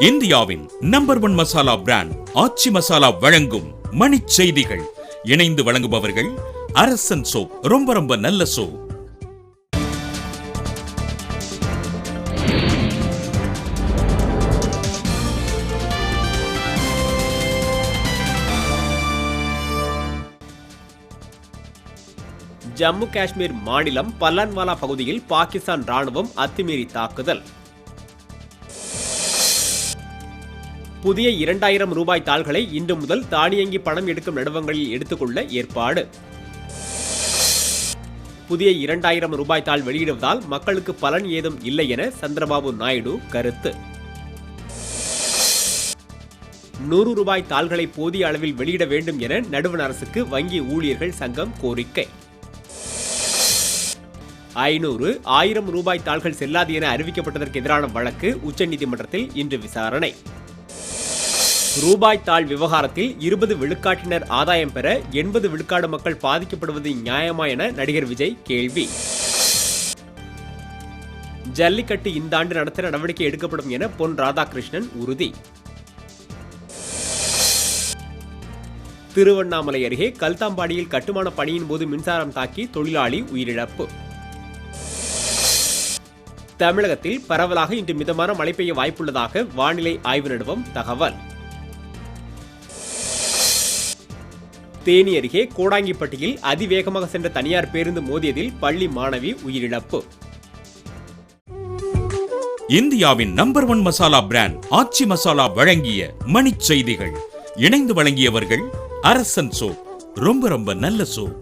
இந்தியாவின் number 1 masala brand ஆச்சி மசாலா வழங்கும் மணிச் செய்திகள். இணைந்து வழங்குபவர்கள் அரசன் சோப். ரொம்ப நல்ல சோப். ஜம்மு காஷ்மீர் மாநிலம் பல்லான்வாலா பகுதியில் பாகிஸ்தான் ராணுவம் அத்துமீறி தாக்குதல். புதிய 2000 ரூபாய் தாள்களை இன்று முதல் தானியங்கி பணம் எடுக்கும் நடுவங்களில் எடுத்துக்கொள்ள ஏற்பாடு. புதிய 2000 ரூபாய் தாள் வெளியிடுவதால் மக்களுக்கு பலன் ஏதும் இல்லை என சந்திரபாபு நாயுடு கருத்து. 100 ரூபாய் தாள்களை போதிய அளவில் வெளியிட வேண்டும் என நடுவண் அரசுக்கு வங்கி ஊழியர்கள் சங்கம் கோரிக்கை. 500, 1000 ரூபாய் தாள்கள் செல்லாது என அறிவிக்கப்பட்டதற்கு எதிரான வழக்கு உச்சநீதிமன்றத்தில் இன்று விசாரணை. ரூபாய் தாள் விவகாரத்தில் 20 விழுக்காட்டினர் ஆதாயம் பெற 80 விழுக்காடு மக்கள் பாதிக்கப்படுவது நியாயமா என நடிகர் விஜய் கேள்வி. ஜல்லிக்கட்டு இந்த ஆண்டு நடத்த நடவடிக்கை எடுக்கப்படும் என பொன் ராதாகிருஷ்ணன் உறுதி. திருவண்ணாமலை அருகே கல்தாம்பாடியில் கட்டுமான பணியின் போது மின்சாரம் தாக்கி தொழிலாளி உயிரிழப்பு. தமிழகத்தில் பரவலாக இன்று மிதமான மழை பெய்ய வாய்ப்புள்ளதாக வானிலை ஆய்வு நிறுவனம் தகவல். தேனி அருகே கோடாங்கிப்பட்டியில் அதிவேகமாக சென்ற தனியார் பேருந்து மோதியதில் பள்ளி மாணவி உயிரிழப்பு. இந்தியாவின் நம்பர் 1 மசாலா பிராண்ட் ஆச்சி மசாலா வழங்கிய மணிச் செய்திகள். இணைந்து வழங்கியவர்கள் அரசன் சோப். ரொம்ப நல்ல சோப்.